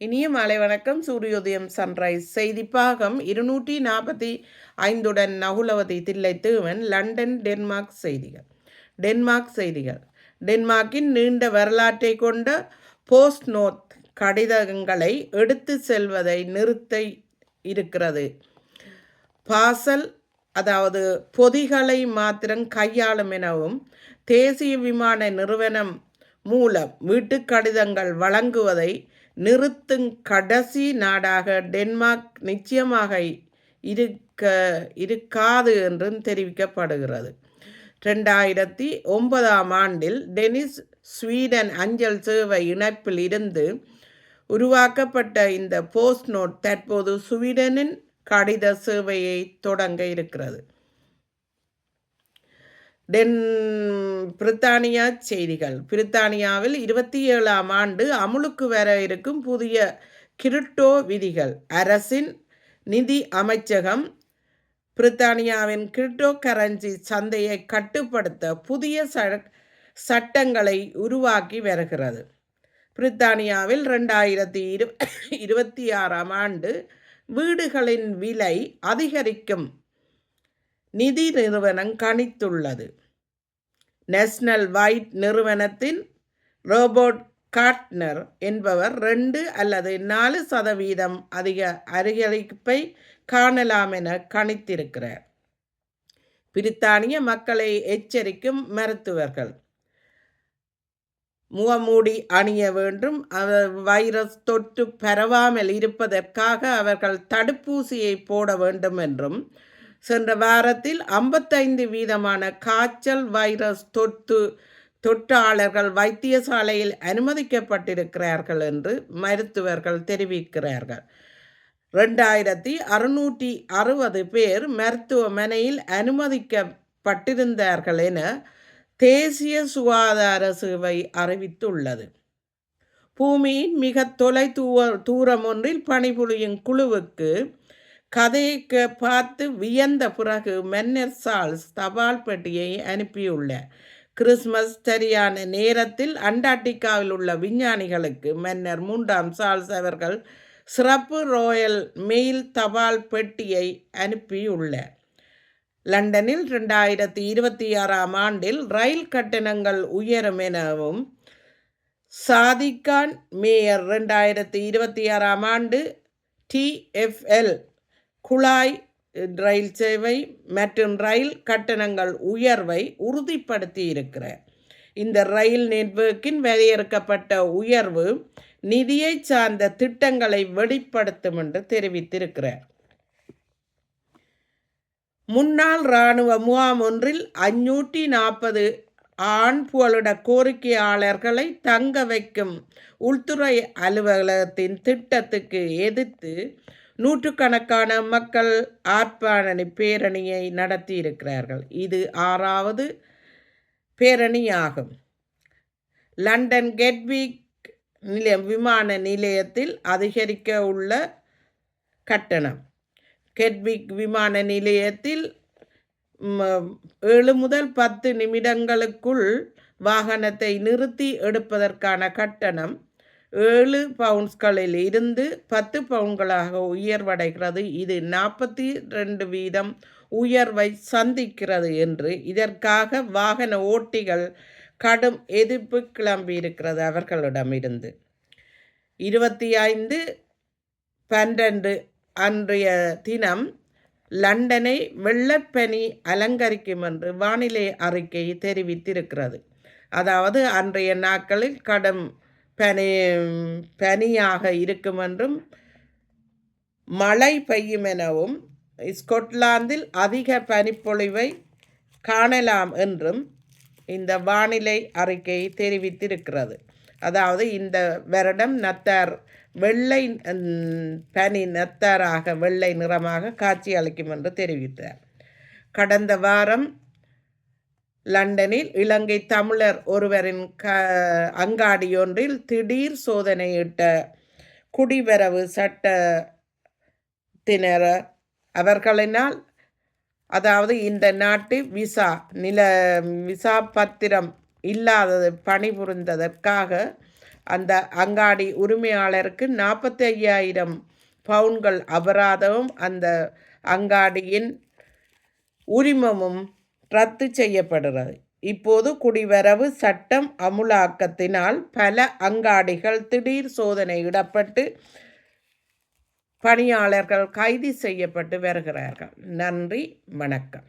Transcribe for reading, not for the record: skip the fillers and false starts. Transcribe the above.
இனிய மாலை வணக்கம். சூரியோதயம் sunrise செய்திப்பாகம் 245 Nakulavathi Thillaithevan London Denmark செய்திகள். டென்மார்க்கின் நீண்ட வரலாற்றை கொண்ட போஸ்ட் நோட் கடிதங்களை எடுத்து செல்வதை நிறுத்த இருக்கிறது. பாசல் அதாவது பொதிகளை மாத்திரம் கையாளும் எனவும் தேசிய விமான நிறுவனம் மூலம் வீட்டுக் கடிதங்கள் வழங்குவதை நிறுத்தும் கடைசி நாடாக டென்மார்க் நிச்சயமாக இருக்காது என்றும் தெரிவிக்கப்படுகிறது. 2009 ஆண்டில் டெனிஸ் ஸ்வீடன் அஞ்சல் சேவை இணைப்பில் இருந்து உருவாக்கப்பட்ட இந்த போஸ்ட் நோட் தற்போது ஸ்வீடனின் கடித சேவையை தொடங்க இருக்கிறது. பிரித்தானியா செய்திகள். பிரித்தானியாவில் 27ஆம் ஆண்டு அமுலுக்கு வர இருக்கும் புதிய கிரிப்டோ விதிகள். அரசின் நிதி அமைச்சகம் பிரித்தானியாவின் கிரிப்டோ கரன்சி சந்தையை கட்டுப்படுத்த புதிய சட்டங்களை உருவாக்கி வருகிறது. பிரித்தானியாவில் 2026ஆம் ஆண்டு வீடுகளின் விலை அதிகரிக்கும் நிதி நிறுவனம் கணித்துள்ளது. நேஷனல் வைட் நிறுவனத்தின் ரோபர்ட் கார்ட்னர் என்பவர் 2 அல்லது 4% அதிகரிப்பை காணலாம் என கணித்திருக்கிறார். பிரித்தானிய மக்களை எச்சரிக்கும் மருத்துவர்கள். முகமூடி அணிய வேண்டும். வைரஸ் தொற்று பரவாமல் இருப்பதற்காக அவர்கள் தடுப்பூசியை போட வேண்டும் என்றும், சென்ற வாரத்தில் 55% காய்ச்சல் வைரஸ் தொற்றாளர்கள் வைத்தியசாலையில் அனுமதிக்கப்பட்டிருக்கிறார்கள் என்று மருத்துவர்கள் தெரிவிக்கிறார்கள். 2660 பேர் மருத்துவமனையில் அனுமதிக்கப்பட்டிருந்தார்கள் என தேசிய சுகாதார சேவை அறிவித்துள்ளது. பூமியின் மிக தூரம் ஒன்றில் பணிபுரியும் குழுவுக்கு கதையை பார்த்து வியந்த பிறகு மன்னர் சார்ல்ஸ் தபால் பெட்டியை அனுப்பியுள்ளார். கிறிஸ்மஸ் சரியான நேரத்தில் அண்டார்டிகாவில் உள்ள விஞ்ஞானிகளுக்கு மன்னர் 3ஆம் சார்ல்ஸ் அவர்கள் சிறப்பு ராயல் மெயில் தபால் பெட்டியை அனுப்பியுள்ளார். லண்டனில் 2026ஆம் ஆண்டில் ரயில் கட்டணங்கள் உயரும் எனவும் சாதிகான் மேயர் 2026ஆம் ஆண்டு TfL குழாய் ரயில் சேவை மற்றும் ரயில் கட்டணங்கள் உயர்வை உறுதிப்படுத்தி இருக்கிறார். இந்த ரயில் நெட்வொர்க்கின் வரையறுக்கப்பட்ட உயர்வு நிதியை சார்ந்த திட்டங்களை வெளிப்படுத்தும் என்று தெரிவித்திருக்கிறார். முன்னாள் இராணுவ முகாம் ஒன்றில் 540 ஆண் புகலிட கோரிக்கையாளர்களை தங்க வைக்கும் உள்துறை அலுவலகத்தின் திட்டத்துக்கு எதிர்த்து நூற்றுக்கணக்கான மக்கள் ஆர்ப்பாட்ட பேரணியை நடத்தியிருக்கிறார்கள். இது 6வது பேரணியாகும். லண்டன் கெட்விக் விமான நிலையத்தில் அதிகரிக்க உள்ள கட்டணம். கெட்விக் விமான நிலையத்தில் 7 முதல் 10 நிமிடங்களுக்குள் வாகனத்தை நிறுத்தி எடுப்பதற்கான கட்டணம் 7 பவுண்ட்களில் இருந்து 10 பவுண்ட்களாக உயர்வடைகிறது. இது 42% உயர்வை சந்திக்கிறது என்று இதற்காக வாகன ஓட்டிகள் கடும் எதிர்ப்பு கிளம்பியிருக்கிறது அவர்களிடமிருந்து. 25/12 அன்றைய தினம் லண்டனை வெள்ளப்பனி அலங்கரிக்கும் என்று வானிலை அறிக்கை தெரிவித்திருக்கிறது. அதாவது அன்றைய நாட்களில் கடும் பனியாக இருக்கும் என்றும் மழை பெய்யும் எனவும் ஸ்கொட்லாந்தில் அதிக பனிப்பொழிவை காணலாம் என்றும் இந்த வானிலை அறிக்கை தெரிவித்திருக்கிறது. அதாவது இந்த வருடம் நத்தார் வெள்ளை பனி நத்தாராக வெள்ளை நிறமாக காட்சி அளிக்கும் என்று தெரிவித்தார். கடந்த வாரம் லண்டனில் இலங்கை தமிழர் ஒருவரின் அங்காடியொன்றில் திடீர் சோதனையிட்ட குடிவரவு சட்டத்தினர் அவர்களினால், அதாவது இந்த நாட்டு விசா பத்திரம் இல்லாதது பணிபுரிந்ததற்காக அந்த அங்காடி உரிமையாளருக்கு 45,000 பவுன்கள் அபராதமும் அந்த அங்காடியின் உரிமமும் ரத்து செய்யப்படுகிறது. இப்போது குடிவரவு சட்டம் அமுலாக்கத்தினால் பல அங்காடிகள் திடீர் சோதனையிடப்பட்டு பணியாளர்கள் கைது செய்யப்பட்டு வருகிறார்கள். நன்றி, வணக்கம்.